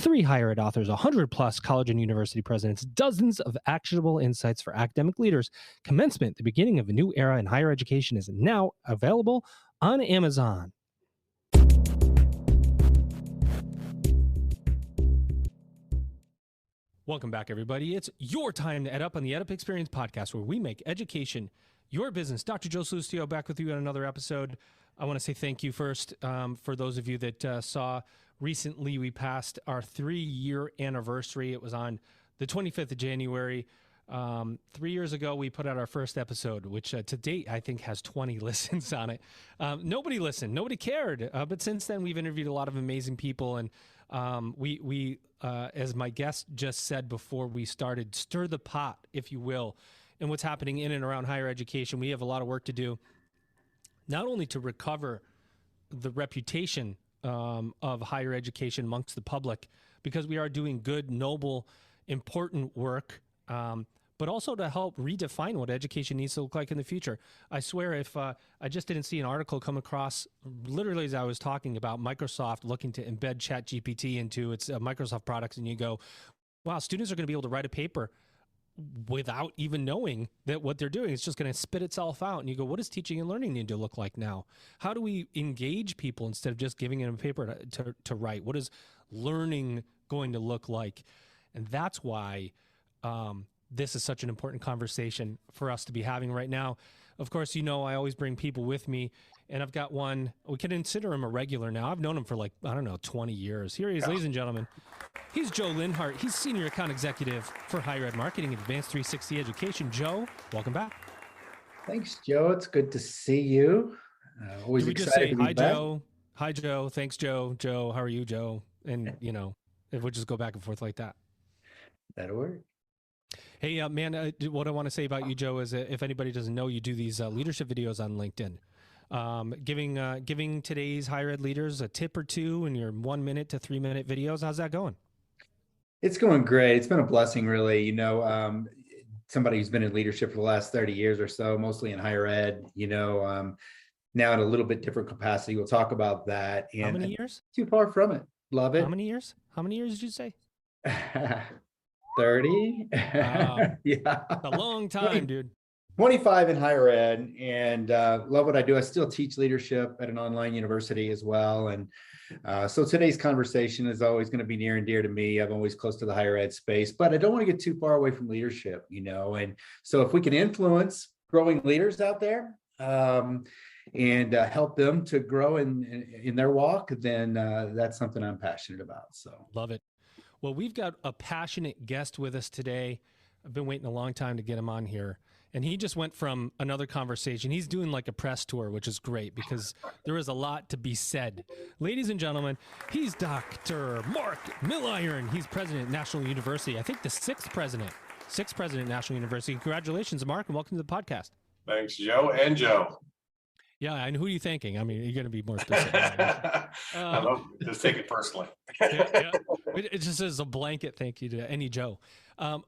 3 higher ed authors, 100 plus college and university presidents, dozens of actionable insights for academic leaders. Commencement, the beginning of a new era in higher education, is now available on Amazon. Welcome back, everybody. It's your time to EdUp on the EdUp Experience podcast, where we make education your business. Dr. Joe Salustio back with you on another episode. I want to say thank you first for those of you that saw recently we passed our 3-year anniversary. It was on the 25th of January. 3 years ago, we put out our first episode, which to date, I think has 20 listens on it. Nobody listened. Nobody cared. But since then, we've interviewed a lot of amazing people. And we as my guest just said before we started, stir the pot, if you will, and what's happening in and around higher education. We have a lot of work to do, not only to recover the reputation of higher education amongst the public, because we are doing good, noble, important work, but also to help redefine what education needs to look like in the future. I swear, if I just didn't see an article come across literally as I was talking about Microsoft looking to embed ChatGPT into its Microsoft products, and you go, wow, students are going to be able to write a paper without even knowing that what they're doing is just going to spit itself out. And you go, what does teaching and learning need to look like now? How do we engage people instead of just giving them a paper to write? What is learning going to look like? And that's why this is such an important conversation for us to be having right now. Of course, you know, I always bring people with me, and I've got one, we can consider him a regular now. I've known him for 20 years. Here he is, ladies and gentlemen. He's Joe Linhart. He's Senior Account Executive for Higher Ed Marketing at Advanced 360 Education. Joe, welcome back. Thanks, Joe. It's good to see you. Always excited to be hi, back. Joe. Hi, Joe. Thanks, Joe. Joe, how are you, Joe? And, you know, if we'll just go back and forth like that. That'll work. Hey, man, what I want to say about you, Joe, is if anybody doesn't know, you do these leadership videos on LinkedIn, giving today's higher ed leaders a tip or two in your 1 minute to 3 minute videos. How's that going? It's going great. It's been a blessing, really. You know, somebody who's been in leadership for the last 30 years or so, mostly in higher ed, you know, now in a little bit different capacity. We'll talk about that. And how many years? Too far from it. Love it. How many years? How many years did you say? 30. Wow. Yeah. A long time, dude. 25 in higher ed, and love what I do. I still teach leadership at an online university as well. And so today's conversation is always going to be near and dear to me. I'm always close to the higher ed space, but I don't want to get too far away from leadership, you know. And so if we can influence growing leaders out there and help them to grow in their walk, then that's something I'm passionate about. So love it. Well, we've got a passionate guest with us today. I've been waiting a long time to get him on here. And he just went from another conversation. He's doing like a press tour, which is great because there is a lot to be said. Ladies and gentlemen, he's Dr. Mark Milliron. He's president at National University. I think the sixth president at National University. Congratulations, Mark, and welcome to the podcast. Thanks, Joe and Joe. Yeah, and who are you thanking? I mean, you're going to be more specific. I love it. Just take it personally. Yeah. It just is a blanket thank you to any Joe.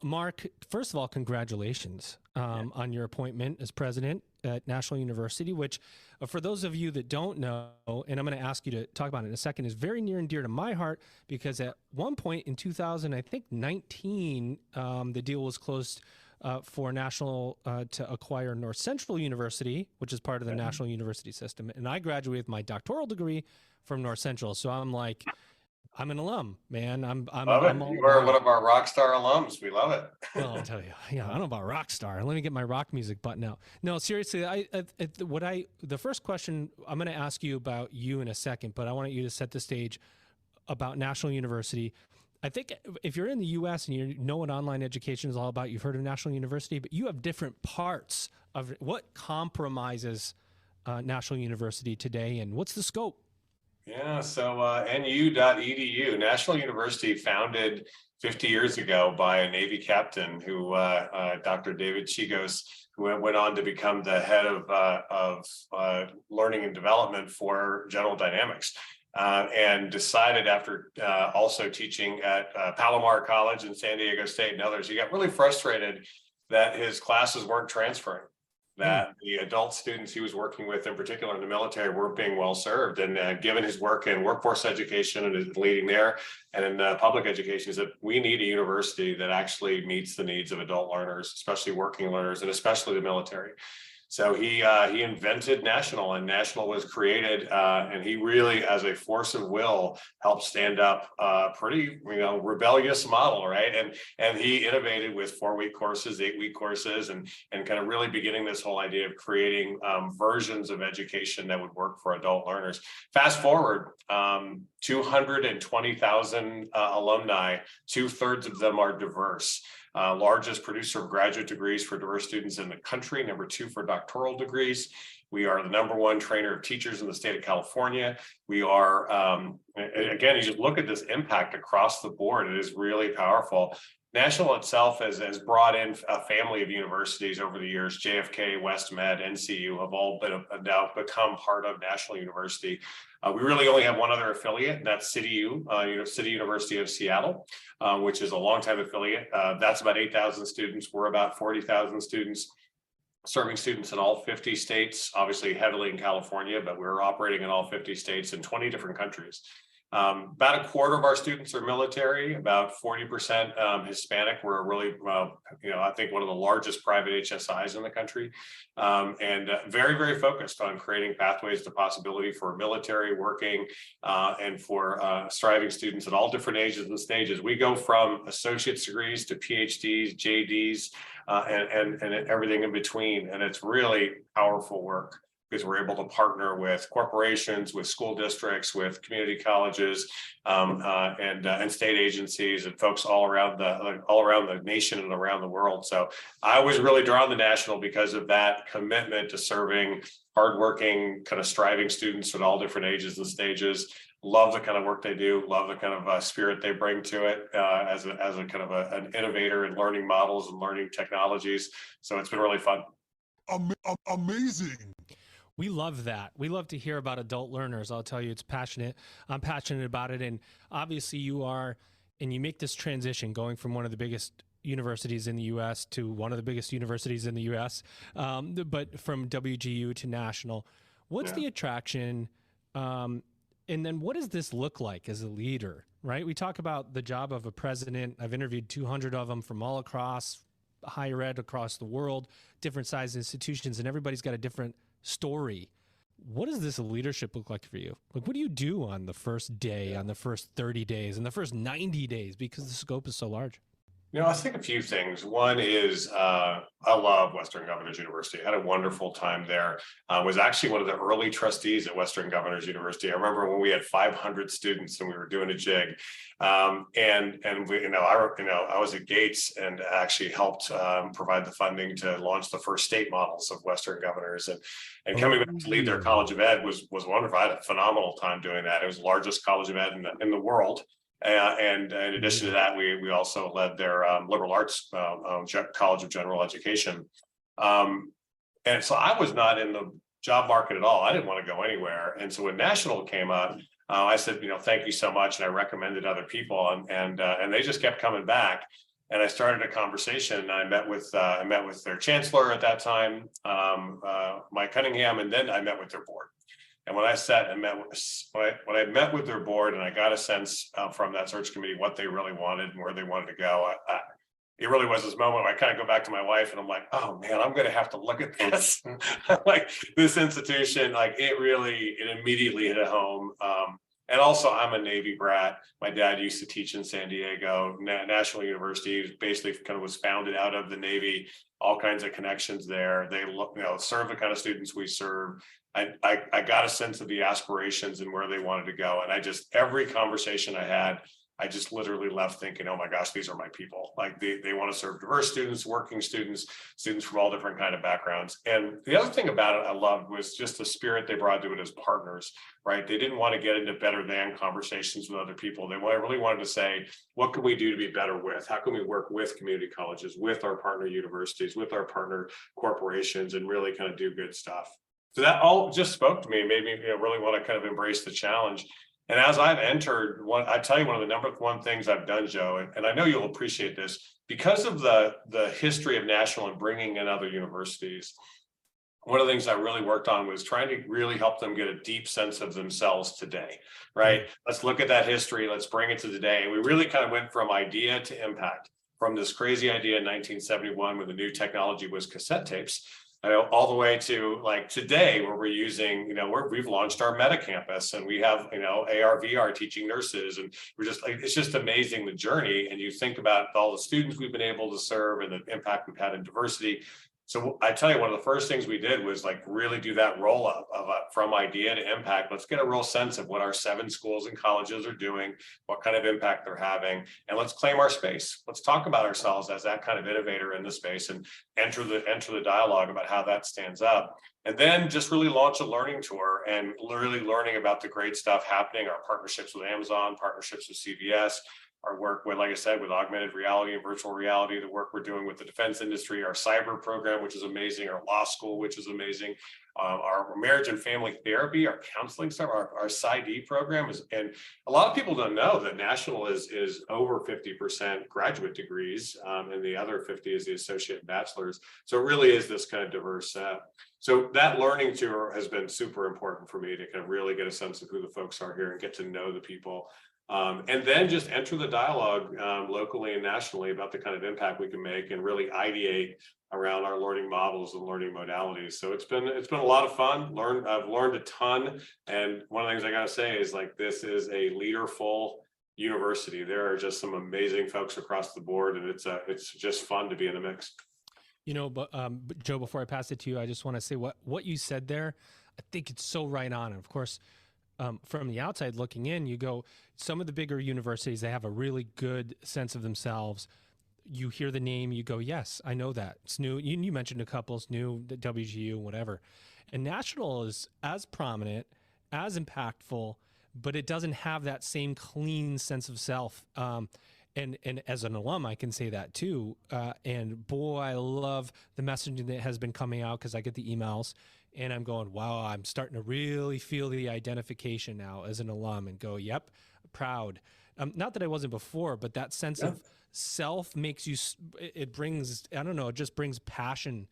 Mark, first of all, congratulations on your appointment as president at National University, which for those of you that don't know, and I'm going to ask you to talk about it in a second, is very near and dear to my heart because at one point in 2019, the deal was closed for National to acquire North Central University, which is part of the National University system. And I graduated with my doctoral degree from North Central. So I'm like, I'm an alum, man. I'm you are one of our rock star alums. We love it. Well, I'll tell you, yeah, I don't know about rock star. Let me get my rock music button out. No, seriously, the first question I'm going to ask you about you in a second, but I want you to set the stage about National University. I think if you're in the U.S. and you know what online education is all about, you've heard of National University, but you have different parts of what compromises National University today, and what's the scope? Yeah, so nu.edu, National University, founded 50 years ago by a Navy captain who, Dr. David Chigos, who went on to become the head of learning and development for General Dynamics. And decided after also teaching at Palomar College and San Diego State and others, he got really frustrated that his classes weren't transferring. that the adult students he was working with, in particular in the military, weren't being well served. And given his work in workforce education and his leading there, and in public education, is that we need a university that actually meets the needs of adult learners, especially working learners, and especially the military. So he invented National, and National was created, and he really, as a force of will, helped stand up a pretty, rebellious model, right? And he innovated with 4-week courses, 8-week courses, and kind of really beginning this whole idea of creating versions of education that would work for adult learners. Fast forward, 220,000 alumni, 2/3 of them are diverse. Largest producer of graduate degrees for diverse students in the country, number 2 for doctoral degrees. We are the number 1 trainer of teachers in the state of California. We are, again, you just look at this impact across the board, it is really powerful. National itself has brought in a family of universities over the years. JFK, West Med, NCU have all now become part of National University. We really only have one other affiliate, and that's City University of Seattle, which is a longtime affiliate. That's about 8,000 students. We're about 40,000 students, serving students in all 50 states, obviously heavily in California, but we're operating in all 50 states in 20 different countries. About a quarter of our students are military, about 40% Hispanic. We're really, I think one of the largest private HSIs in the country, and very, very focused on creating pathways to possibility for military, working, and for striving students at all different ages and stages. We go from associate's degrees to PhDs, JDs, and everything in between. And it's really powerful work, because we're able to partner with corporations, with school districts, with community colleges, and state agencies, and folks all around the nation and around the world. So I was really drawn to National because of that commitment to serving hardworking, kind of striving students at all different ages and stages. Love the kind of work they do. Love the kind of spirit they bring to it as a kind of an innovator in learning models and learning technologies. So it's been really fun. Amazing. We love that. We love to hear about adult learners. I'll tell you, it's passionate. I'm passionate about it. And obviously you are, and you make this transition going from one of the biggest universities in the U.S. to one of the biggest universities in the U.S., but from WGU to National. What's the attraction? And then what does this look like as a leader, right? We talk about the job of a president. I've interviewed 200 of them from all across higher ed, across the world, different size institutions, and everybody's got a different story. What does this leadership look like for you? Like, what do you do on the first day, on the first 30 days, and the first 90 days, because the scope is so large? I think a few things. One is I love Western Governors University. I had a wonderful time there. Was actually one of the early trustees at Western Governors University. I remember when we had 500 students and we were doing a jig, and we, I was at Gates and actually helped provide the funding to launch the first state models of Western Governors, and coming back to lead their College of Ed was wonderful. I had a phenomenal time doing that. It was the largest College of Ed in the world. And in addition to that, we also led their liberal arts College of General Education. And so I was not in the job market at all. I didn't want to go anywhere. And so when National came up, I said, thank you so much. And I recommended other people, and they just kept coming back. And I started a conversation, and I met with their chancellor at that time, Mike Cunningham, and then I met with their board. And when I sat and when I met with their board, and I got a sense from that search committee what they really wanted and where they wanted to go, it really was this moment where I kind of go back to my wife and I'm like, oh man, I'm going to have to look at this. Like this institution, like it immediately hit home. And also I'm a Navy brat. My dad used to teach in San Diego. National University basically kind of was founded out of the Navy, all kinds of connections there. They serve the kind of students we serve. I got a sense of the aspirations and where they wanted to go. And every conversation I had, I just literally left thinking, oh my gosh, these are my people. Like they want to serve diverse students, working students from all different kind of backgrounds. And the other thing about it I loved was just the spirit they brought to it as partners, right? They didn't want to get into better than conversations with other people. They really wanted to say, what can we do to be better with? How can we work with community colleges, with our partner universities, with our partner corporations, and really kind of do good stuff? So that all just spoke to me, made me really want to kind of embrace the challenge. And as I've entered, I tell you, one of the number one things I've done, Joe, and I know you'll appreciate this, because of the history of National and bringing in other universities, one of the things I really worked on was trying to really help them get a deep sense of themselves today, right? Let's look at that history. Let's bring it to today. And we really kind of went from idea to impact, from this crazy idea in 1971 when the new technology was cassette tapes, all the way to like today where we're using, we've launched our meta campus and we have, AR, VR teaching nurses. And we're just like, it's just amazing the journey. And you think about all the students we've been able to serve and the impact we've had in diversity. So I tell you, one of the first things we did was like really do that roll up of from idea to impact. Let's get a real sense of what our 7 schools and colleges are doing, what kind of impact they're having, and let's claim our space. Let's talk about ourselves as that kind of innovator in the space and enter the dialogue about how that stands up. And then just really launch a learning tour and really learning about the great stuff happening, our partnerships with Amazon, partnerships with CVS, our work with, like I said, with augmented reality and virtual reality, the work we're doing with the defense industry, our cyber program, which is amazing, our law school, which is amazing, our marriage and family therapy, our counseling stuff, our PsyD program is, and a lot of people don't know that National is over 50% graduate degrees, and the other 50 is the associate and bachelor's. So it really is this kind of diverse set. So that learning tour has been super important for me to kind of really get a sense of who the folks are here and get to know the people. And then just enter the dialogue locally and nationally about the kind of impact we can make and really ideate around our learning models and learning modalities. So it's been a lot of fun. I've learned a ton. And one of the things I got to say is like, this is a leaderful university. There are just some amazing folks across the board, and it's just fun to be in the mix. But Joe, before I pass it to you, I just want to say what you said there. I think it's so right on. And of course, from the outside looking in, you go, some of the bigger universities, they have a really good sense of themselves. You hear the name, you go, yes, I know that. It's new. You mentioned a couple, it's new, the WGU, whatever. And National is as prominent, as impactful, but it doesn't have that same clean sense of self. And as an alum, I can say that too. And boy, I love the messaging that has been coming out because I get the emails. And I'm going, wow, I'm starting to really feel the identification now as an alum and go, yep, proud. Not that I wasn't before, but that sense of self makes you, it brings, I don't know, it just brings passion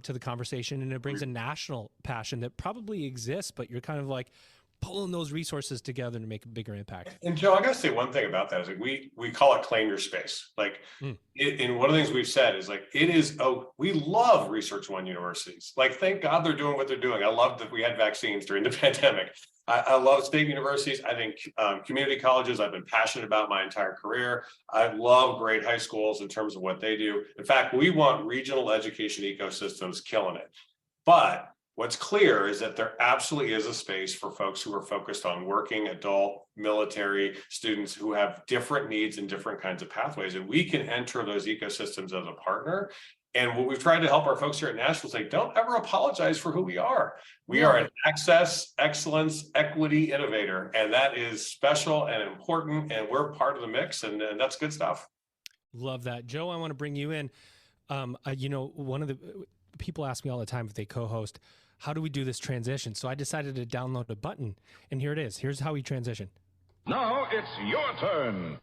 to the conversation, and it brings a national passion that probably exists, but you're kind of like pulling those resources together to make a bigger impact. And Joe, I got to say one thing about that is like we call it claim your space. Like and one of the things we've said is like, we love Research One universities. Like, thank God they're doing what they're doing. I love that we had vaccines during the pandemic. I love state universities. I think community colleges, I've been passionate about my entire career. I love great high schools in terms of what they do. In fact, we want regional education ecosystems killing it. But what's clear is that there absolutely is a space for folks who are focused on working adult military students who have different needs and different kinds of pathways. And we can enter those ecosystems as a partner. And what we've tried to help our folks here at National say, don't ever apologize for who we are. We are an access, excellence, equity innovator. And that is special and important. And we're part of the mix. And that's good stuff. Love that. Joe, I want to bring you in. One of the people ask me all the time if they co-host, how do we do this transition? So I decided to download a button, and here it is. Here's how we transition. Now it's your turn.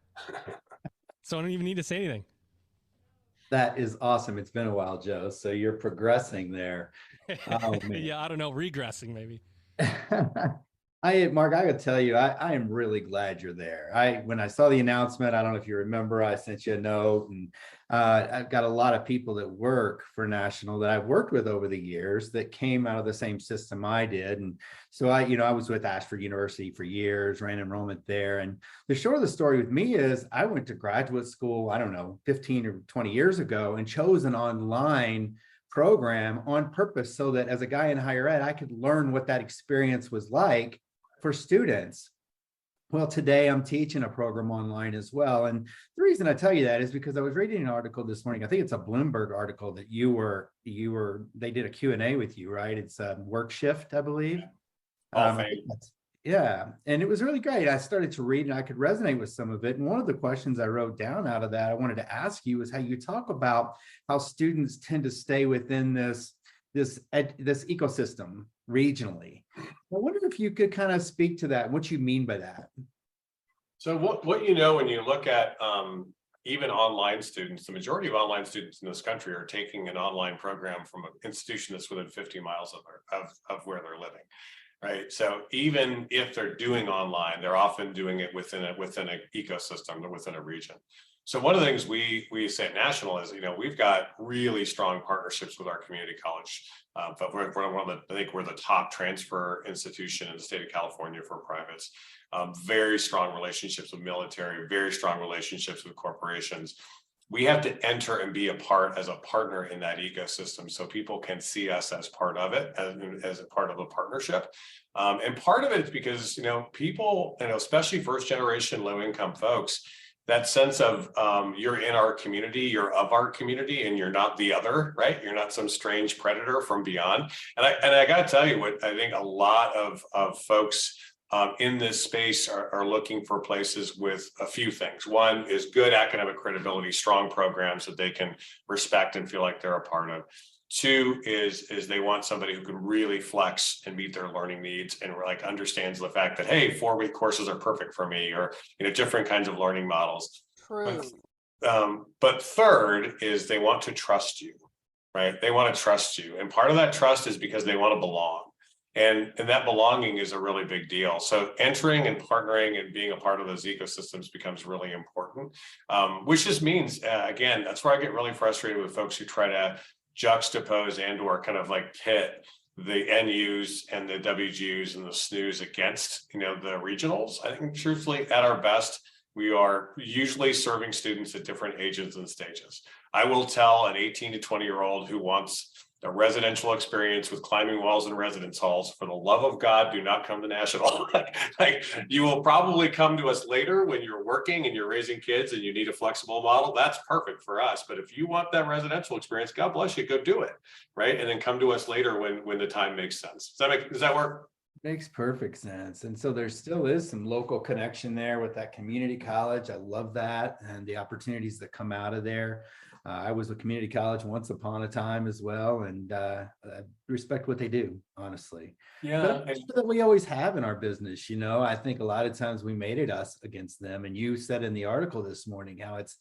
So I don't even need to say anything. That is awesome. It's been a while, Joe. So you're progressing there. Oh, yeah, I don't know, regressing maybe. Mark, I gotta tell you, I am really glad you're there. When I saw the announcement, I don't know if you remember, I sent you a note, and I've got a lot of people that work for National that I've worked with over the years that came out of the same system I did. And so I was with Ashford University for years, ran enrollment there. And the short of the story with me is I went to graduate school, I don't know, 15 or 20 years ago, and chose an online program on purpose so that as a guy in higher ed, I could learn what that experience was like for students. Well, today I'm teaching a program online as well. And the reason I tell you that is because I was reading an article this morning. I think it's a Bloomberg article that they did a Q&A with you, right? It's a work shift, I believe. Yeah. And it was really great. I started to read and I could resonate with some of it. And one of the questions I wrote down out of that, I wanted to ask you, is how you talk about how students tend to stay within this ecosystem regionally. I wonder if you could kind of speak to that, what you mean by that. So what when you look at even online students, the majority of online students in this country are taking an online program from an institution that's within 50 miles of where they're living. Right. So even if they're doing online, they're often doing it within an ecosystem or within a region. So one of the things we say at National is, we've got really strong partnerships with our community college. But we're one of the, I think we're the top transfer institution in the state of California for privates. Very strong relationships with military, very strong relationships with corporations. We have to enter and be as a partner in that ecosystem so people can see us as part of it, as a part of the partnership. And part of it is because, people, especially first generation low income folks, that sense of you're in our community, you're of our community, and you're not the other, right? You're not some strange predator from beyond. And I got to tell you what I think a lot of folks in this space are looking for places with a few things. One is good academic credibility, strong programs that they can respect and feel like they're a part of. Two is they want somebody who can really flex and meet their learning needs and understands the fact that, hey, 4-week courses are perfect for me, or different kinds of learning models. True. But third is they want to trust you, right? They want to trust you, and part of that trust is because they want to belong. And that belonging is a really big deal. So entering and partnering and being a part of those ecosystems becomes really important, which just means, again, that's where I get really frustrated with folks who try to juxtapose and or kind of pit the NUs and the WGUs and the SNUs against, the regionals. I think truthfully, at our best, we are usually serving students at different ages and stages. I will tell an 18 to 20-year-old who wants a residential experience with climbing walls and residence halls, for the love of God, do not come to National. You will probably come to us later when you're working and you're raising kids and you need a flexible model. That's perfect for us. But if you want that residential experience, God bless you, go do it, right? And then come to us later when the time makes sense. Does that work? Makes perfect sense. And so there still is some local connection there with that community college. I love that, and the opportunities that come out of there. I was with community college once upon a time as well, and I respect what they do, honestly. Yeah. But that's that we always have in our business. I think a lot of times we made it us against them. And you said in the article this morning how it's,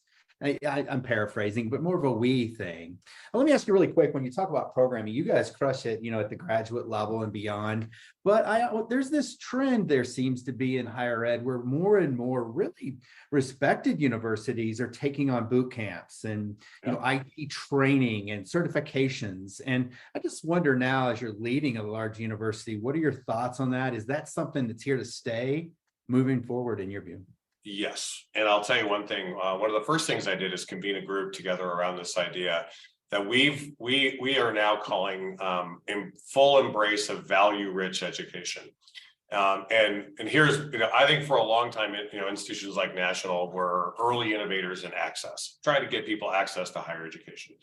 I'm paraphrasing, but more of a we thing. Now, let me ask you really quick, when you talk about programming, you guys crush it, at the graduate level and beyond. But there's this trend there seems to be in higher ed where more and more really respected universities are taking on boot camps and IT training and certifications. And I just wonder now, as you're leading a large university, what are your thoughts on that? Is that something that's here to stay moving forward in your view? Yes. And I'll tell you one thing. One of the first things I did is convene a group together around this idea that we are now calling in full embrace of value-rich education. And here's, I think for a long time, institutions like National were early innovators in access, trying to get people access to higher education.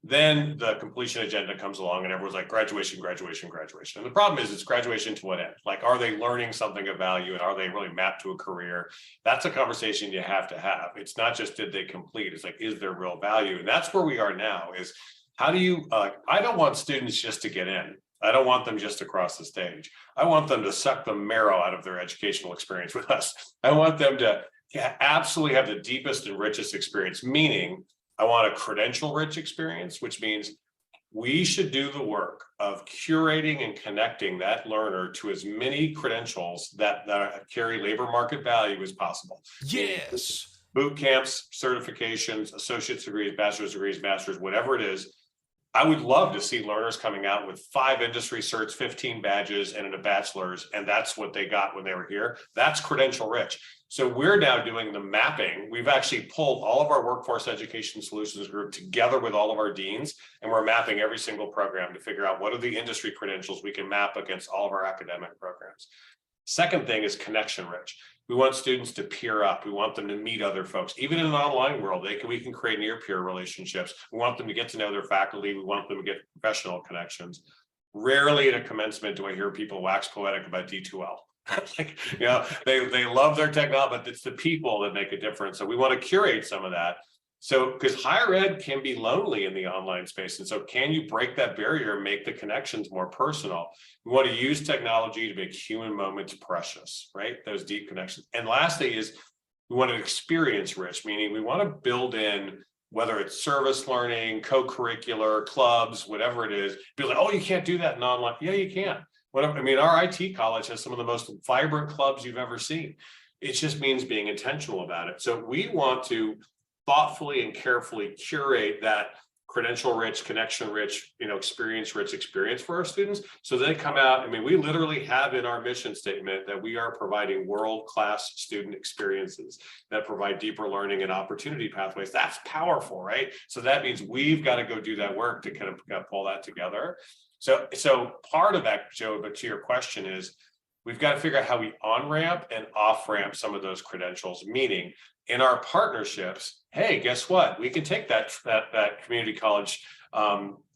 Then the completion agenda comes along and everyone's like graduation, graduation, graduation. And the problem is it's graduation to what end? Are they learning something of value, and are they really mapped to a career? That's a conversation you have to have. It's not just did they complete, it's is there real value? And that's where we are now is how do you, I don't want students just to get in. I don't want them just to cross the stage. I want them to suck the marrow out of their educational experience with us. I want them to absolutely have the deepest and richest experience, meaning I want a credential-rich experience, which means we should do the work of curating and connecting that learner to as many credentials that carry labor market value as possible. Yes. Boot camps, certifications, associate's degrees, bachelor's degrees, master's, whatever it is. I would love to see learners coming out with 5 industry certs, 15 badges, and a bachelor's, and that's what they got when they were here. That's credential rich. So we're now doing the mapping. We've actually pulled all of our workforce education solutions group together with all of our deans, and we're mapping every single program to figure out what are the industry credentials we can map against all of our academic programs. Second thing is connection rich. We want students to peer up. We want them to meet other folks. Even in an online world, we can create near peer relationships. We want them to get to know their faculty. We want them to get professional connections. Rarely at a commencement do I hear people wax poetic about D2L. They love their technology, but it's the people that make a difference. So we want to curate some of that. So, because higher ed can be lonely in the online space. And so can you break that barrier and make the connections more personal? We want to use technology to make human moments precious, right? Those deep connections. And lastly is We want it experience rich, meaning we want to build in, whether it's service learning, co-curricular, clubs, whatever it is, be like, oh, you can't do that in online. Yeah, you can. I mean, our IT college has some of the most vibrant clubs you've ever seen. It just means being intentional about it. So we want to thoughtfully and carefully curate that credential rich, connection rich, experience rich experience for our students. So they come out. I mean, we literally have in our mission statement that we are providing world-class student experiences that provide deeper learning and opportunity pathways. That's powerful, right? So that means we've got to go do that work to kind of pull that together. So part of that, Joe, but to your question is, we've got to figure out how we on-ramp and off-ramp some of those credentials, meaning in our partnerships, hey, guess what? We can take that community college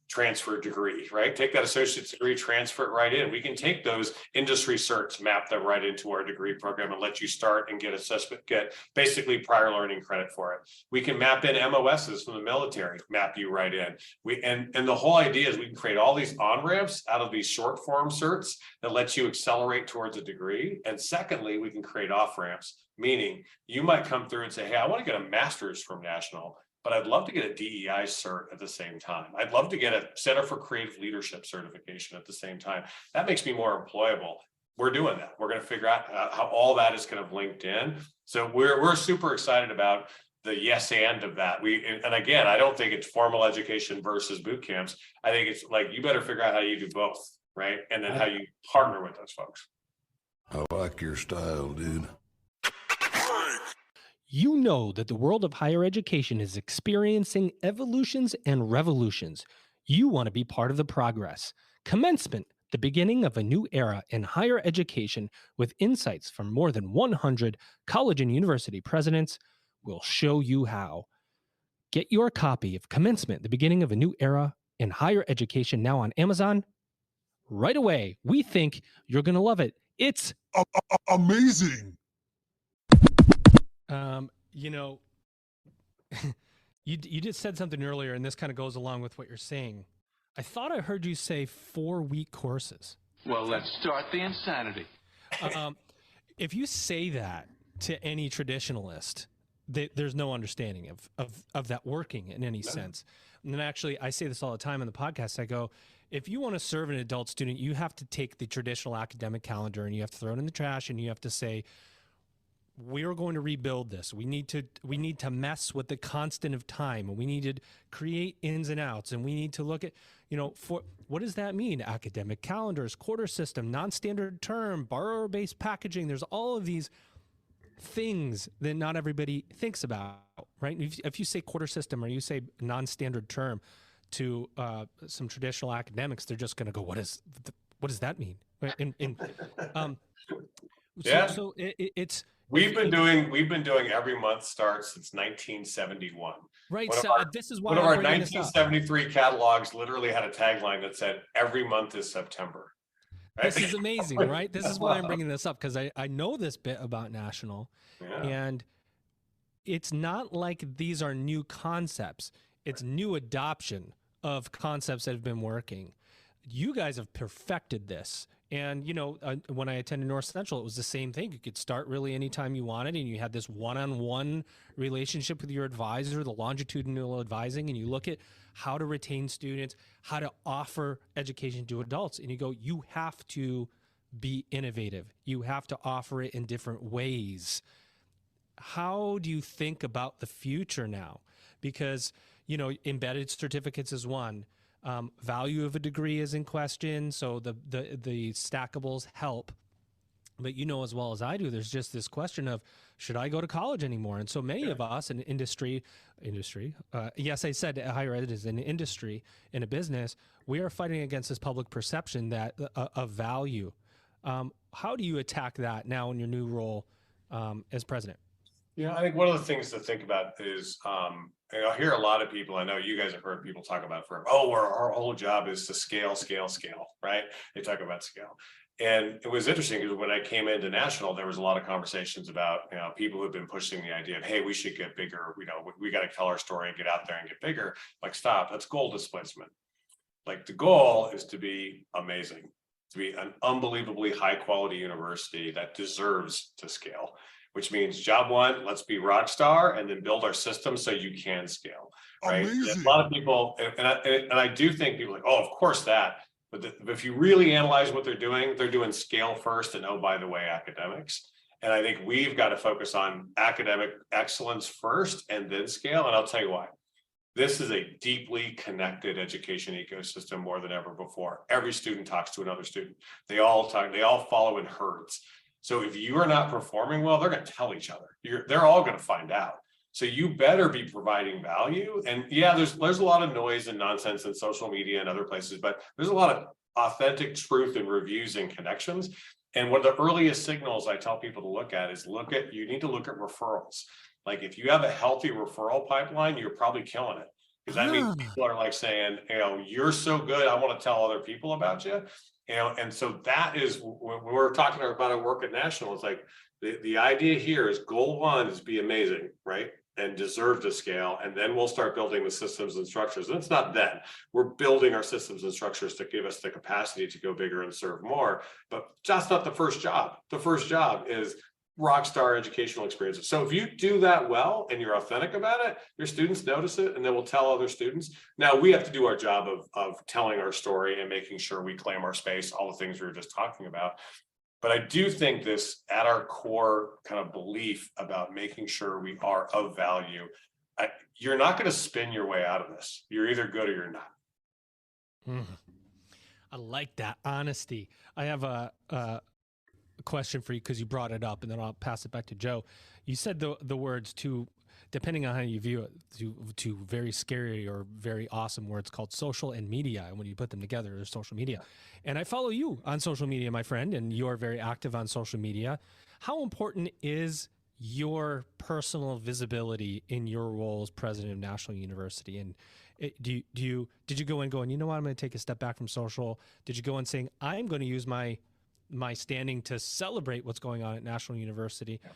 transfer degree, right? Take that associate's degree, transfer it right in. We can take those industry certs, map them right into our degree program and let you start and get basically prior learning credit for it. We can map in MOSs from the military, map you right in. And the whole idea is we can create all these on-ramps out of these short form certs that lets you accelerate towards a degree. And secondly, we can create off-ramps, meaning you might come through and say, hey, I want to get a master's from National, but I'd love to get a DEI cert at the same time. I'd love to get a Center for Creative Leadership certification at the same time. That makes me more employable. We're doing that. We're going to figure out how all that is kind of linked in. So we're super excited about the yes and of that. And again, I don't think it's formal education versus boot camps. I think it's like, you better figure out how you do both, right? And then how you partner with those folks. I like your style, dude. You know that the world of higher education is experiencing evolutions and revolutions. You want to be part of the progress. Commencement, the beginning of a new era in higher education with insights from more than 100 college and university presidents, will show you how. Get your copy of Commencement, the beginning of a new era in higher education now on Amazon right away. We think you're going to love it. It's amazing. You just said something earlier, and this kind of goes along with what you're saying. I thought I heard you say 4-week courses. Well, let's start the insanity. If you say that to any traditionalist, there's no understanding of that working in any sense. And then actually, I say this all the time on the podcast. I go, if you want to serve an adult student, you have to take the traditional academic calendar and you have to throw it in the trash, and you have to say, we're going to rebuild this. We need to mess with the constant of time, and we need to create ins and outs, and we need to look at, for what does that mean? Academic calendars, quarter system, non-standard term, borrower-based packaging. There's all of these things that not everybody thinks about, right? If you say quarter system or you say non-standard term to some traditional academics, they're just going to go, what does that mean? So it's. We've been doing every month start since 1971. Right. This is why one of our 1973 catalogs literally had a tagline that said, "Every month is September." Right? This is amazing, right? This is why I'm bringing this up, because I know this bit about National, and it's not like these are new concepts. It's new adoption of concepts that have been working. You guys have perfected this. And, when I attended North Central, it was the same thing. You could start really anytime you wanted, and you had this one-on-one relationship with your advisor, the longitudinal advising, and you look at how to retain students, how to offer education to adults, and you go, you have to be innovative. You have to offer it in different ways. How do you think about the future now? Because, embedded certificates is one. Value of a degree is in question, so the stackables help. But as well as I do, there's just this question of, should I go to college anymore? And so many of us in industry, yes, I said higher ed is an industry, in a business, we are fighting against this public perception that of value. How do you attack that now in your new role as president? I think one of the things to think about is, I hear a lot of people, I know you guys have heard people talk about forever, our whole job is to scale, right? They talk about scale. And it was interesting because when I came into National, there was a lot of conversations about, people who've been pushing the idea of, hey, we should get bigger. We got to tell our story and get out there and get bigger. Like, stop, that's goal displacement. Like, the goal is to be amazing, to be an unbelievably high quality university that deserves to scale. which means job one, let's be rock star and then build our system so you can scale, right? Amazing. A lot of people, and I do think people are like, oh, of course that, but if you really analyze what they're doing scale first and, oh, by the way, academics. And I think we've got to focus on academic excellence first and then scale. And I'll tell you why. This is a deeply connected education ecosystem more than ever before. Every student talks to another student. They all follow in herds. So if you are not performing well, they're going to tell each other. They're all going to find out. So you better be providing value. And yeah, there's a lot of noise and nonsense in social media and other places, but there's a lot of authentic truth and reviews and connections. And one of the earliest signals I tell people to look at is you need to look at referrals. Like if you have a healthy referral pipeline, you're probably killing it. Because that means people are like saying, you're so good, I want to tell other people about you. And so that is when we're talking about our work at National, it's like the idea here is goal one is be amazing, right? And deserve to scale. And then we'll start building the systems and structures. And it's not then. We're building our systems and structures to give us the capacity to go bigger and serve more. But that's not the first job. The first job is rockstar educational experiences. So if you do that well and you're authentic about it, your students notice it and they will tell other students. Now we have to do our job of telling our story and making sure we claim our space, all the things we were just talking about. But I do think this at our core kind of belief about making sure we are of value, you're not going to spin your way out of this. You're either good or you're not. I like that honesty. I have a question for you because you brought it up, and then I'll pass it back to Joe. You said the words to, depending on how you view it, to very scary or very awesome words called social and media. And when you put them together, there's social media. And I follow you on social media, my friend, and you are very active on social media. How important is your personal visibility in your role as president of National University? And did you go in going, you know what, I'm going to take a step back from social? Did you go in saying, I'm going to use my standing to celebrate what's going on at National University? Yeah.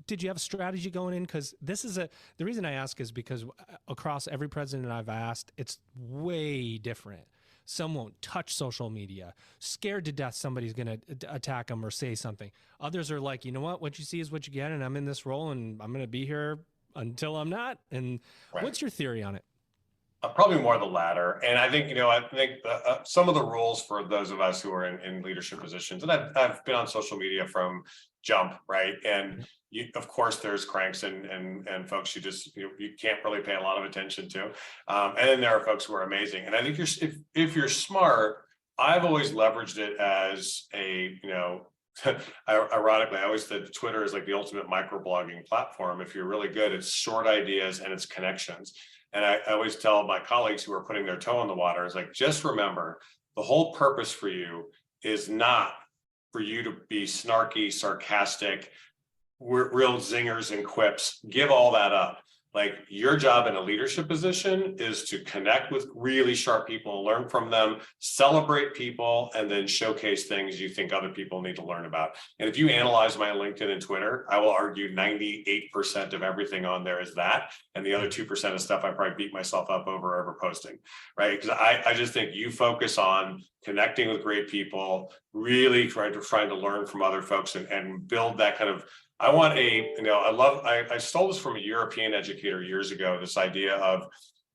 Did you have a strategy going in? Because the reason I ask is because across every president I've asked, it's way different. Some won't touch social media, scared to death somebody's going to attack them or say something. Others are like, you know what you see is what you get, and I'm in this role, and I'm going to be here until I'm not. And right. What's your theory on it? Probably more the latter. And I think, some of the rules for those of us who are in leadership positions, and I've been on social media from jump, right? And of course, there's cranks and folks you can't really pay a lot of attention to. And then there are folks who are amazing. And I think if you're smart, I've always leveraged it as ironically, I always said Twitter is like the ultimate microblogging platform. If you're really good, it's short ideas and it's connections. And I always tell my colleagues who are putting their toe in the water, is like, just remember, the whole purpose for you is not for you to be snarky, sarcastic, real zingers and quips. Give all that up. Like, your job in a leadership position is to connect with really sharp people and learn from them, celebrate people, and then showcase things you think other people need to learn about. And if you analyze my LinkedIn and Twitter, I will argue 98% of everything on there is that. And the other 2% of stuff I probably beat myself up over posting, right? Because I just think you focus on connecting with great people, really trying to learn from other folks and build that kind of, I stole this from a European educator years ago, this idea of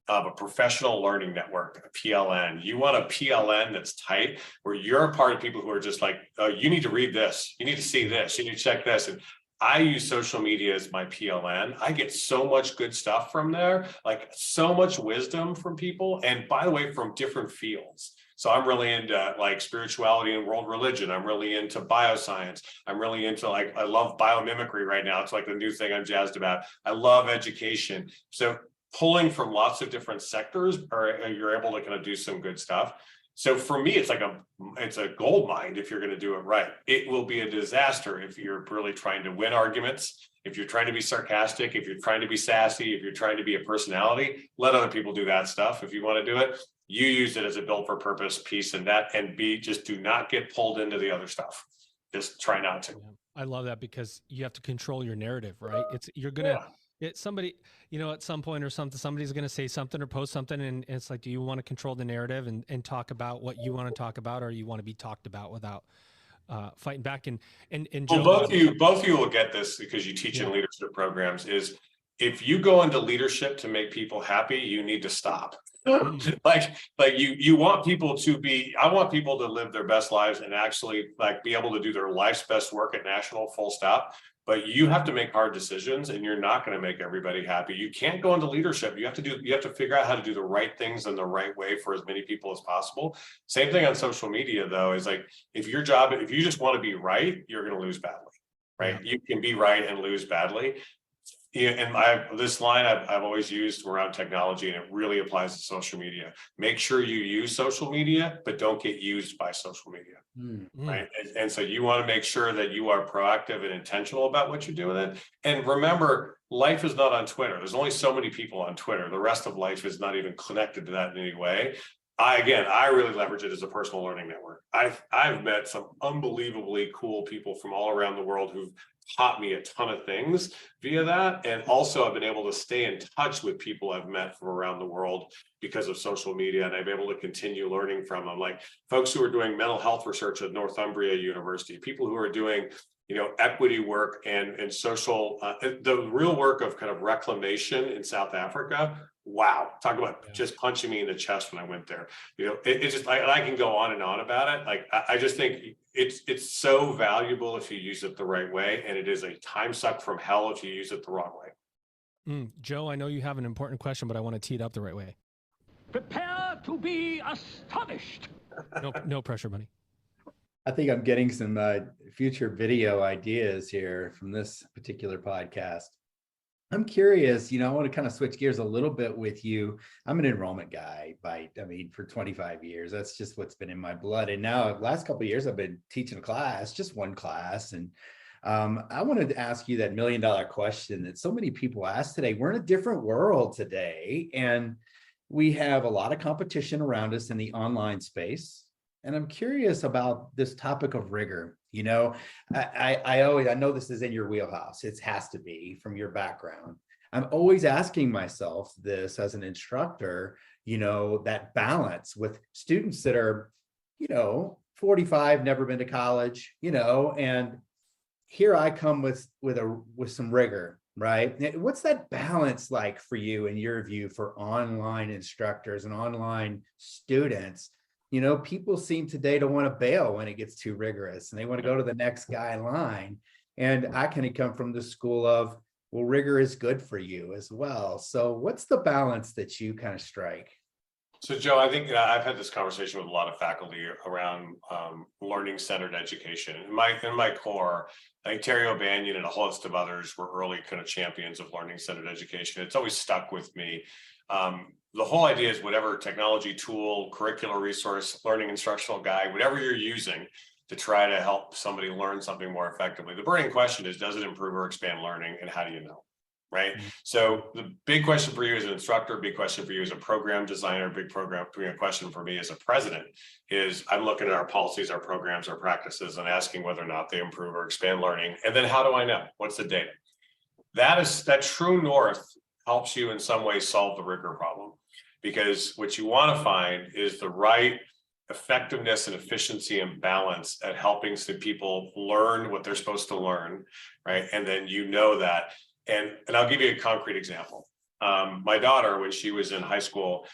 a professional learning network, a PLN. You want a PLN that's tight, where you're a part of people who are just like, oh, you need to read this, you need to see this, you need to check this. And I use social media as my PLN. I get so much good stuff from there, like so much wisdom from people. And by the way, from different fields. So I'm really into like spirituality and world religion. I'm really into bioscience. I'm really into I love biomimicry right now. It's like the new thing I'm jazzed about. I love education. So pulling from lots of different sectors, you're able to kind of do some good stuff. So for me, it's a gold mine if you're going to do it right. It will be a disaster if you're really trying to win arguments, if you're trying to be sarcastic, if you're trying to be sassy, if you're trying to be a personality. Let other people do that stuff. If you want to do it, you use it as a built for purpose piece, and just do not get pulled into the other stuff. Just try not to. I love that, because you have to control your narrative, right? Somebody, at some point or something, somebody's going to say something or post something, and it's like, do you want to control the narrative and talk about what you want to talk about, or you want to be talked about without fighting back. And Well, Joe, both of you will get this because you teach in leadership programs. Is if you go into leadership to make people happy, you need to stop. like you want people to be, I want people to live their best lives and actually like be able to do their life's best work at national, full stop. But you have to make hard decisions, and you're not going to make everybody happy. You can't go into leadership. You have to figure out how to do the right things in the right way for as many people as possible. Same thing on social media, though, is like if you just want to be right, you're going to lose badly, right? You can be right and lose badly. Yeah, and this line I've always used around technology, and it really applies to social media. Make sure you use social media, but don't get used by social media, right? And so you want to make sure that you are proactive and intentional about what you're doing. And remember, life is not on Twitter. There's only so many people on Twitter. The rest of life is not even connected to that in any way. I really leverage it as a personal learning network. I've met some unbelievably cool people from all around the world who've taught me a ton of things via that. And also I've been able to stay in touch with people I've met from around the world because of social media. And I've been able to continue learning from them, like folks who are doing mental health research at Northumbria University, people who are doing, equity work and social, the real work of kind of reclamation in South Africa. Wow. Talk about just punching me in the chest when I went there. It's just, I can go on and on about it. Like, I just think it's so valuable if you use it the right way. And it is a time suck from hell if you use it the wrong way. Joe, I know you have an important question, but I want to tee it up the right way. Prepare to be astonished. No pressure, buddy. I think I'm getting some future video ideas here from this particular podcast. I'm curious, I want to kind of switch gears a little bit with you. I'm an enrollment guy for 25 years. That's just what's been in my blood. And now the last couple of years, I've been teaching a class, just one class. And I wanted to ask you that $1 million question that so many people ask today. We're in a different world today, and we have a lot of competition around us in the online space. And I'm curious about this topic of rigor. I know this is in your wheelhouse. It has to be from your background. I'm always asking myself this as an instructor, that balance with students that are, 45, never been to college, and here I come with some rigor, right? What's that balance like for you, in your view, for online instructors and online students? People seem today to want to bail when it gets too rigorous, and they want to go to the next guy in line. And I kind of come from the school of, well, rigor is good for you as well. So what's the balance that you kind of strike? So Joe, I think I've had this conversation with a lot of faculty around learning-centered education. In my core, I think Terry O'Banion and a host of others were early kind of champions of learning-centered education. It's always stuck with me. The whole idea is whatever technology tool, curricular resource, learning instructional guide, whatever you're using to try to help somebody learn something more effectively. The burning question is, does it improve or expand learning, and how do you know? Right? So the big question for you as an instructor, big question for you as a program designer, big question for me as a president is, I'm looking at our policies, our programs, our practices, and asking whether or not they improve or expand learning. And then how do I know? What's the data? That true north helps you in some way solve the rigor problem, because what you want to find is the right effectiveness and efficiency and balance at helping some people learn what they're supposed to learn, right? And then that. And I'll give you a concrete example. My daughter, when she was in high school,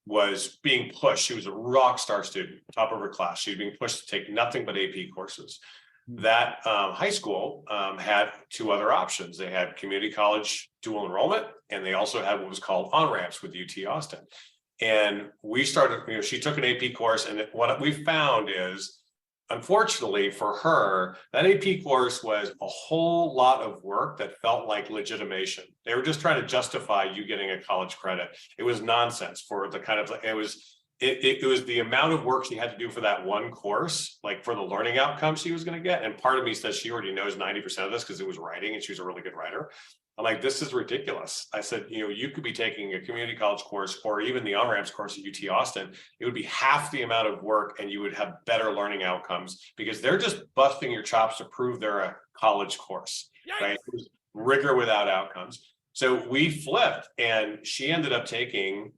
was being pushed. She was a rock star student, top of her class. She was being pushed to take nothing but AP courses. That high school had two other options. They had community college dual enrollment, and they also had what was called on-ramps with UT Austin. And we started, she took an AP course, and what we found is, unfortunately for her, that AP course was a whole lot of work that felt like legitimation. They were just trying to justify you getting a college credit. It was nonsense for the kind of, it was the amount of work she had to do for that one course, like for the learning outcomes she was going to get. And part of me says she already knows 90% of this because it was writing, and she was a really good writer. I'm like, this is ridiculous. I said, you could be taking a community college course or even the on-ramps course at UT Austin. It would be half the amount of work, and you would have better learning outcomes, because they're just busting your chops to prove they're a college course, right? It was rigor without outcomes. So we flipped, and she ended up taking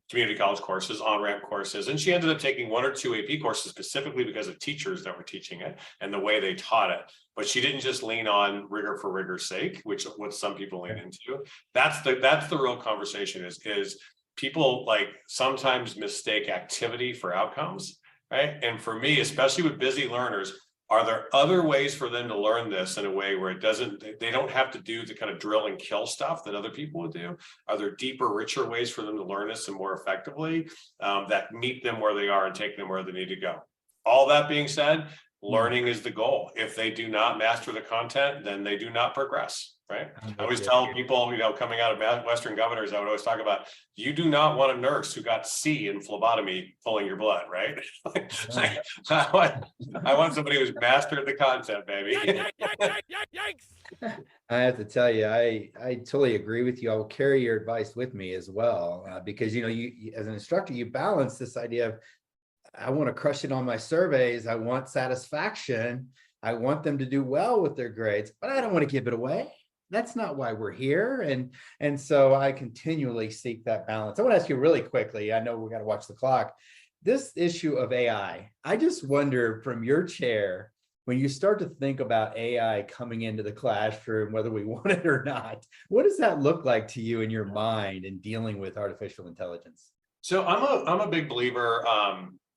community college courses, on-ramp courses, and she ended up taking 1 or 2 AP courses specifically because of teachers that were teaching it and the way they taught it. But she didn't just lean on rigor for rigor's sake, which what some people lean into. That's the real conversation is people like sometimes mistake activity for outcomes, right? And for me, especially with busy learners, are there other ways for them to learn this in a way where they don't have to do the kind of drill and kill stuff that other people would do? Are there deeper, richer ways for them to learn this and more effectively that meet them where they are and take them where they need to go? All that being said, learning is the goal. If they do not master the content, then they do not progress, right? I always tell people, coming out of Western governors, I would always talk about, you do not want a nurse who got C in phlebotomy pulling your blood, right? I want somebody who's mastered the content, baby. I have to tell you, I totally agree with you. I will carry your advice with me as well, because, you as an instructor, you balance this idea of, I want to crush it on my surveys. I want satisfaction. I want them to do well with their grades, but I don't want to give it away. That's not why we're here. And so I continually seek that balance. I want to ask you really quickly, I know we got to watch the clock. This issue of AI, I just wonder from your chair, when you start to think about AI coming into the classroom, whether we want it or not, what does that look like to you in your mind in dealing with artificial intelligence? So I'm a big believer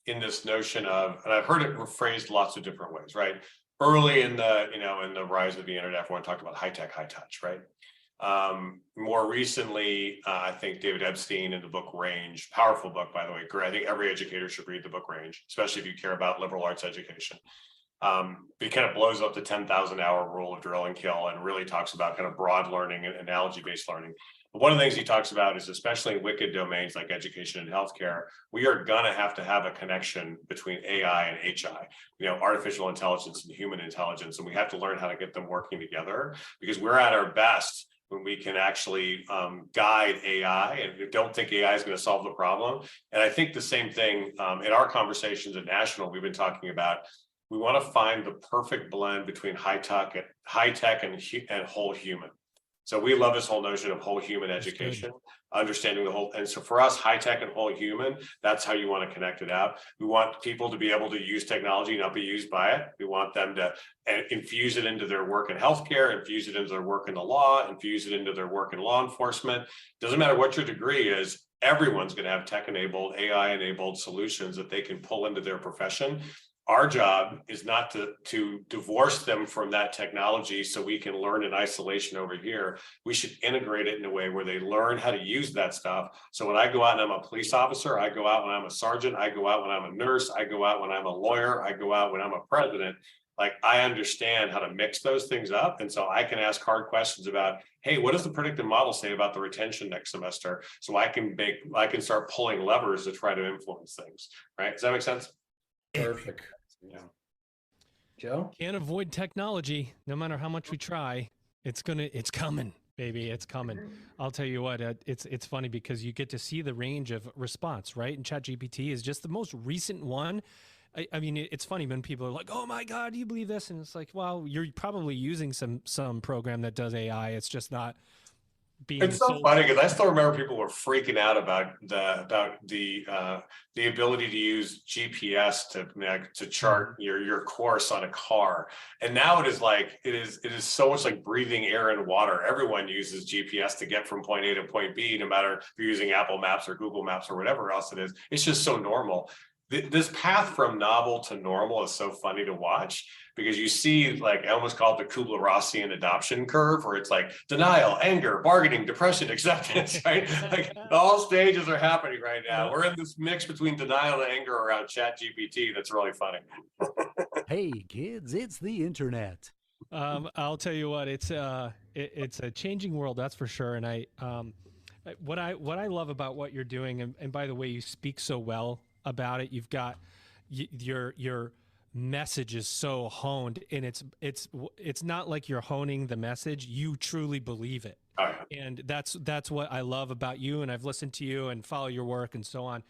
in this notion of, and I've heard it phrased lots of different ways, right? Early in the rise of the internet, everyone talked about high tech, high touch, right? More recently, I think David Epstein in the book Range, powerful book, by the way. I think every educator should read the book Range, especially if you care about liberal arts education. It kind of blows up the 10,000 hour rule of drill and kill and really talks about kind of broad learning and analogy-based learning. But one of the things he talks about is, especially in wicked domains like education and healthcare, we are going to have a connection between AI and HI, artificial intelligence and human intelligence. And we have to learn how to get them working together, because we're at our best when we can actually guide AI, and we don't think AI is going to solve the problem. And I think the same thing in our conversations at National, we've been talking about, we want to find the perfect blend between high tech and whole human. So we love this whole notion of whole human education, understanding the whole. And so for us, high tech and whole human, that's how you want to connect it out. We want people to be able to use technology, not be used by it. We want them to infuse it into their work in healthcare, infuse it into their work in the law, infuse it into their work in law enforcement. Doesn't matter what your degree is, everyone's going to have tech-enabled, AI-enabled solutions that they can pull into their profession. Our job is not to divorce them from that technology so we can learn in isolation over here. We should integrate it in a way where they learn how to use that stuff. So when I go out and I'm a police officer, I go out when I'm a sergeant, I go out when I'm a nurse, I go out when I'm a lawyer, I go out when I'm a president. Like, I understand how to mix those things up. And so I can ask hard questions about, hey, what does the predictive model say about the retention next semester? So I can start pulling levers to try to influence things, right? Does that make sense? Perfect. Yeah. Joe? Can't avoid technology. No matter how much we try, it's coming, baby. It's coming. I'll tell you what, it's funny because you get to see the range of response, right? And ChatGPT is just the most recent one. I mean, it's funny when people are like, oh my God, do you believe this? And it's like, well, you're probably using some program that does AI. It's just not being. It's so funny because I still remember people were freaking out about the ability to use GPS to chart your course on a car, and now it is so much like breathing air and water. Everyone uses GPS to get from point A to point B, no matter if you're using Apple Maps or Google Maps or whatever else it is. It's just so normal. This path from novel to normal is so funny to watch, because you see, like, I almost call it the Kubler-Rossian adoption curve, where it's like denial, anger, bargaining, depression, acceptance, right? Like, all stages are happening right now. We're in this mix between denial and anger around ChatGPT. That's really funny. Hey kids, it's the internet. I'll tell you what, it's a changing world, that's for sure. And what I love about what you're doing, and by the way, you speak so well about it. You've got your message is so honed, and it's not like you're honing the message. You truly believe it. Oh, yeah. And that's what I love about you. And I've listened to you and follow your work and so on.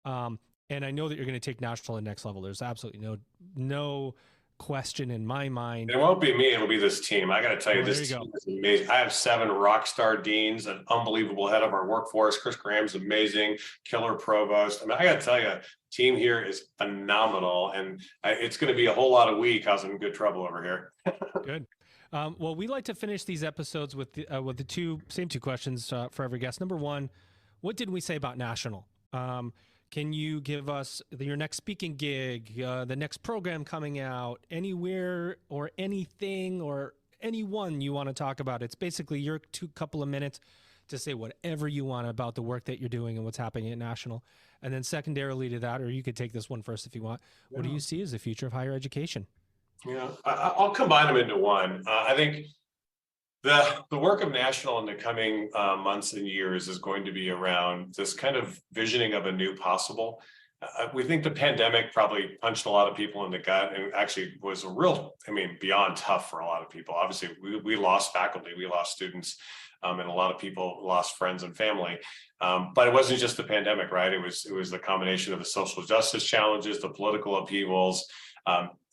And I know that you're going to take National to the next level. There's absolutely no question in my mind. It won't be me. It'll be this team. I got to tell you, this team is amazing. I have 7 rock star deans, an unbelievable head of our workforce. Chris Graham's amazing, killer provost. I mean, I got to tell you, team here is phenomenal, and it's going to be a whole lot of week. I was in good trouble over here. Good. Well, we like to finish these episodes with the same two questions for every guest. Number one, what did we say about National? Can you give us your next speaking gig, the next program coming out, anywhere or anything or anyone you want to talk about? It's basically your couple of minutes to say whatever you want about the work that you're doing and what's happening at National. And then secondarily to that, or you could take this one first if you want, what do you see as the future of higher education? Yeah, I'll combine them into one. I think the work of National in the coming months and years is going to be around this kind of visioning of a new possible. We think the pandemic probably punched a lot of people in the gut and actually was beyond tough for a lot of people. Obviously, we lost faculty, we lost students, and a lot of people lost friends and family. But it wasn't just the pandemic, right? It was the combination of the social justice challenges, the political upheavals.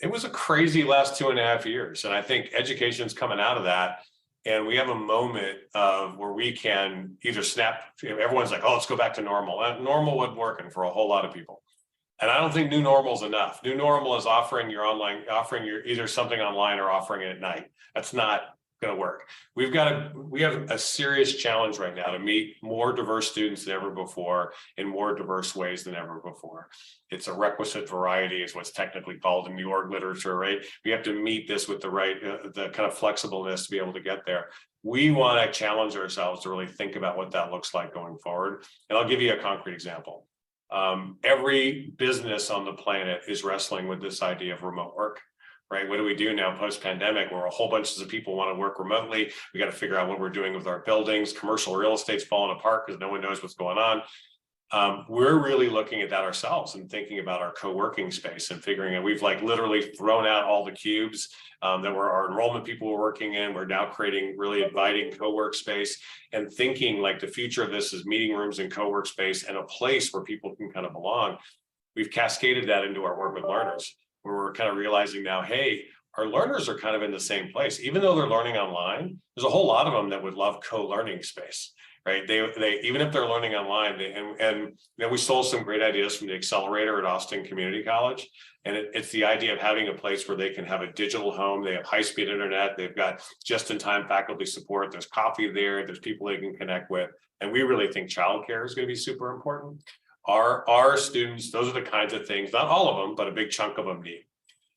It was a crazy last 2.5 years. And I think education's coming out of that. And we have a moment of where we can either snap. Everyone's like, oh, let's go back to normal. Normal wasn't working for a whole lot of people. And I don't think new normal is enough. New normal is offering your either something online or offering it at night. That's not going to work. We have a serious challenge right now to meet more diverse students than ever before in more diverse ways than ever before. It's a requisite variety is what's technically called in the org literature, right? We have to meet this with the right, the kind of flexibleness to be able to get there. We want to challenge ourselves to really think about what that looks like going forward. And I'll give you a concrete example. Every business on the planet is wrestling with this idea of remote work. Right? What do we do now post-pandemic where a whole bunch of people want to work remotely? We got to figure out what we're doing with our buildings. Commercial real estate's falling apart because no one knows what's going on. We're really looking at that ourselves and thinking about our co-working space and figuring out, we've literally thrown out all the cubes that were our enrollment people were working in. We're now creating really inviting co-work space and thinking the future of this is meeting rooms and co-work space and a place where people can kind of belong. We've cascaded that into our work with learners, where we're kind of realizing now, hey, our learners are kind of in the same place. Even though they're learning online, there's a whole lot of them that would love co-learning space, right? They even if they're learning online, we stole some great ideas from the accelerator at Austin Community College. And it's the idea of having a place where they can have a digital home. They have high-speed internet. They've got just-in-time faculty support. There's coffee there. There's people they can connect with. And we really think childcare is going to be super important. Our students, those are the kinds of things, not all of them, but a big chunk of them need.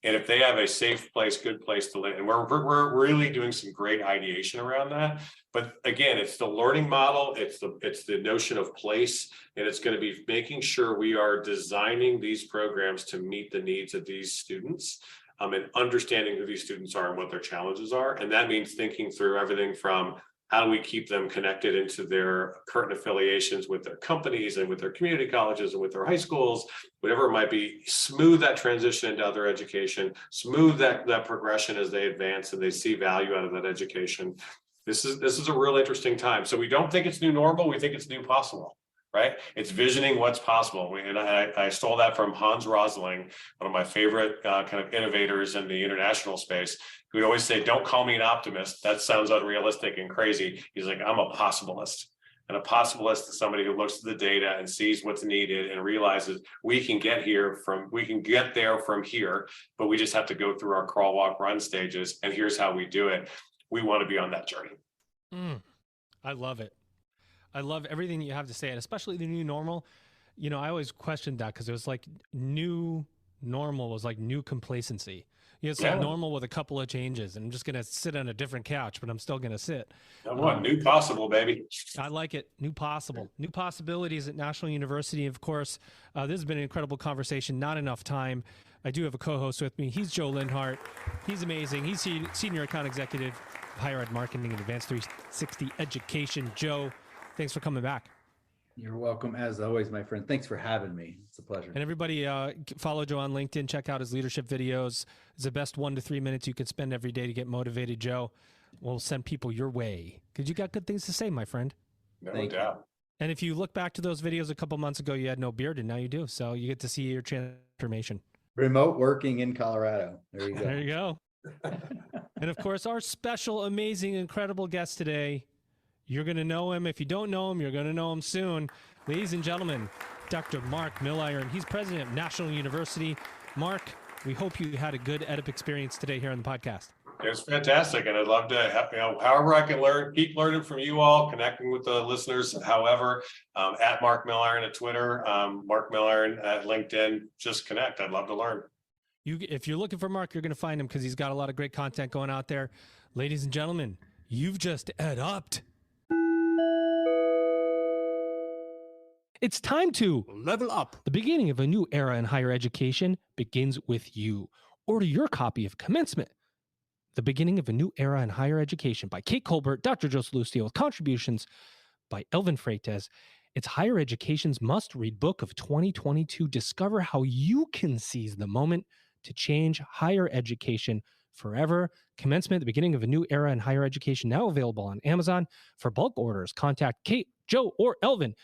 And if they have a safe place, good place to live, and we're really doing some great ideation around that. But again, it's the learning model, it's the notion of place, and it's going to be making sure we are designing these programs to meet the needs of these students, and understanding who these students are and what their challenges are. And that means thinking through everything from how do we keep them connected into their current affiliations with their companies and with their community colleges and with their high schools, whatever it might be, smooth that transition into other education, smooth that progression as they advance and they see value out of that education. This is a real interesting time. So we don't think it's new normal, we think it's new possible, right? It's visioning what's possible. And I stole that from Hans Rosling, one of my favorite kind of innovators in the international space, who would always say, don't call me an optimist. That sounds unrealistic and crazy. He's like, I'm a possibilist. And a possibilist is somebody who looks at the data and sees what's needed and realizes we can get there from here, but we just have to go through our crawl, walk, run stages. And here's how we do it. We want to be on that journey. I love it. I love everything that you have to say, and especially the new normal. I always questioned that because it was like new normal was like new complacency. It's like normal with a couple of changes, and I'm just going to sit on a different couch, but I'm still going to sit. New possible, baby. I like it. New possible. New possibilities at National University. Of course, this has been an incredible conversation. Not enough time. I do have a co-host with me. He's Joe Linhart. He's amazing. He's Senior Account Executive, Higher Ed Marketing and Advanced 360 Education. Joe, thanks for coming back. You're welcome, as always, my friend. Thanks for having me. It's a pleasure. And everybody follow Joe on LinkedIn. Check out his leadership videos. It's the best 1 to 3 minutes you can spend every day to get motivated. Joe, we'll send people your way because you got good things to say, my friend. No doubt. And if you look back to those videos a couple months ago, you had no beard, and now you do. So you get to see your transformation. Remote working in Colorado. There you go. There you go. And of course, our special, amazing, incredible guest today. You're going to know him. If you don't know him, you're going to know him soon. Ladies and gentlemen, Dr. Mark Milliron. He's president of National University. Mark, we hope you had a good EdUp experience today here on the podcast. It was fantastic, and I'd love to, however I can learn, keep learning from you all, connecting with the listeners. However, at Mark Milliron at Twitter, Mark Milliron at LinkedIn, just connect. I'd love to learn. If you're looking for Mark, you're going to find him because he's got a lot of great content going out there. Ladies and gentlemen, you've just EdUp'd. It's time to Level up. The beginning of a new era in higher education begins with you. Order your copy of Commencement, The Beginning of a New Era in Higher Education by Kate Colbert, Dr. Joe Salustio, with contributions by Elvin Freitas. It's higher education's must-read book of 2022. Discover how you can seize the moment to change higher education forever. Commencement, The Beginning of a New Era in Higher Education, now available on Amazon. For bulk orders, contact Kate, Joe, or Elvin